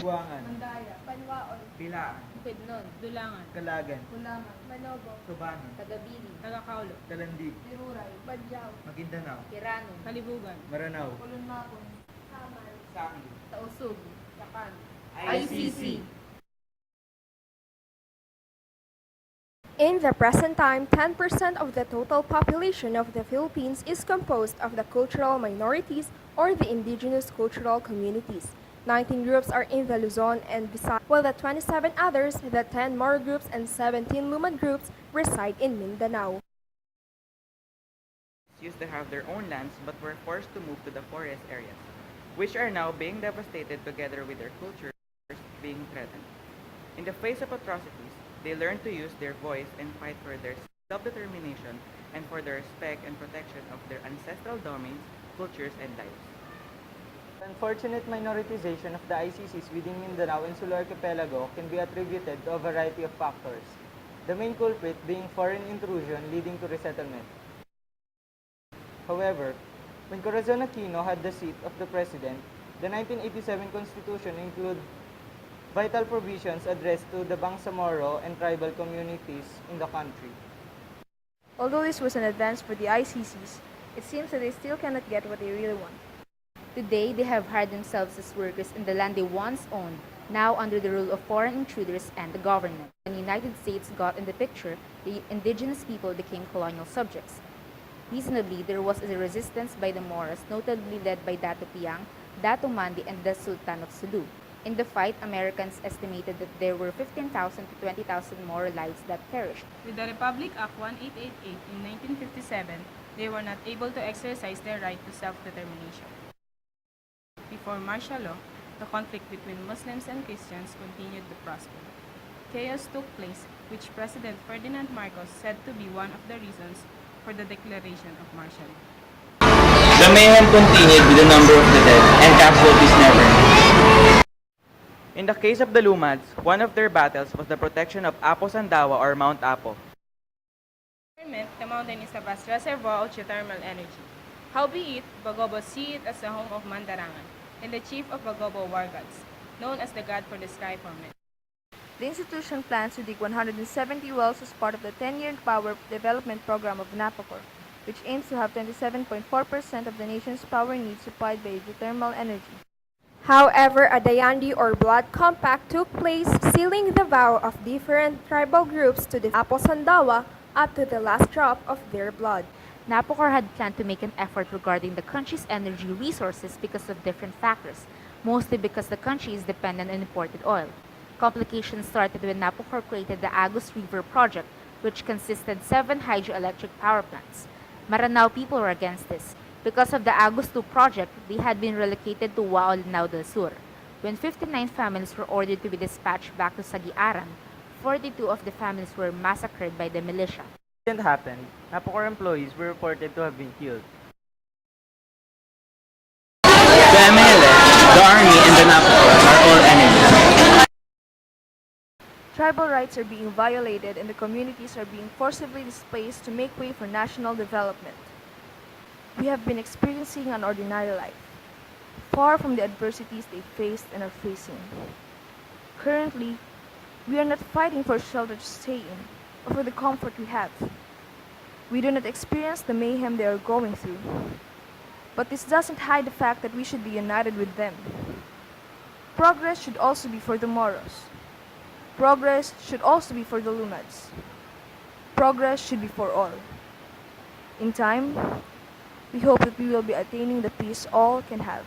Buangan, Mandaya, Panwaon, Pilaan, Bukidnon, Dulangan, Kalagan, Kulamang, Manobo, Tubanon, Tagabili, Tagakaulo, Talandig, Liruray, Badyaw, Maguindanao, Tirano, Kalibugan, Maranao, Kulunmakon, Samar, Sangi, Tausug, Yakan, ICC. In the present time, 10% of the total population of the Philippines is composed of the cultural minorities or the indigenous cultural communities. 19 groups are in the Luzon and Visayas, while the 27 others, the 10 Moro groups and 17 Lumad groups, reside in Mindanao. Used to have their own lands but were forced to move to the forest areas, which are now being devastated together with their cultures being threatened. In the face of atrocities, they learned to use their voice and fight for their self-determination and for the respect and protection of their ancestral domains, cultures, and lives. The unfortunate minoritization of the ICCs within Mindanao Insular Archipelago can be attributed to a variety of factors, the main culprit being foreign intrusion leading to resettlement. However, when Corazon Aquino had the seat of the president, the 1987 Constitution included vital provisions addressed to the Bangsamoro and tribal communities in the country. Although this was an advance for the ICCs, it seems that they still cannot get what they really want. Today, they have hired themselves as workers in the land they once owned, now under the rule of foreign intruders and the government. When the United States got in the picture, the indigenous people became colonial subjects. Reasonably, there was a resistance by the Moros, notably led by Dato Piang, Dato Mandi, and the Sultan of Sulu. In the fight, Americans estimated that there were 15,000 to 20,000 Moro lives that perished. With the Republic Act 1888 in 1957, they were not able to exercise their right to self-determination. Before martial law, the conflict between Muslims and Christians continued to prosper. Chaos took place, which President Ferdinand Marcos said to be one of the reasons for the declaration of martial law. The mayhem continued with the number of the dead and casualties never ended. In the case of the Lumads, one of their battles was the protection of Apo Sandawa or Mount Apo. The mountain is a vast reservoir of geothermal energy. Howbeit, Bagobo see it as the home of Mandarangan and the chief of Bagobo war gods, known as the god for the sky for men. The institution plans to dig 170 wells as part of the 10-year power development program of NAPOCOR, which aims to have 27.4% of the nation's power needs supplied by geothermal energy. However, a Dayandi or blood compact took place, sealing the vow of different tribal groups to the Apo Sandawa up to the last drop of their blood. NAPOCOR had planned to make an effort regarding the country's energy resources because of different factors, mostly because the country is dependent on imported oil. Complications started when NAPOCOR created the Agus River Project, which consisted 7 hydroelectric power plants. Maranao people were against this. Because of the Agus II project, they had been relocated to Lanao del Sur. When 59 families were ordered to be dispatched back to Sagiaran, 42 of the families were massacred by the militia. When it happened, NAPOCOR employees were reported to have been killed. The MNLF, the army, and the NAPOCOR are all enemies. Tribal rights are being violated and the communities are being forcibly displaced to make way for national development. We have been experiencing an ordinary life, far from the adversities they faced and are facing. Currently, we are not fighting for shelter to stay in, or for the comfort we have. We do not experience the mayhem they are going through. But this doesn't hide the fact that we should be united with them. Progress should also be for the Moros. Progress should also be for the Lumads. Progress should be for all. In time, we hope that we will be attaining the peace all can have.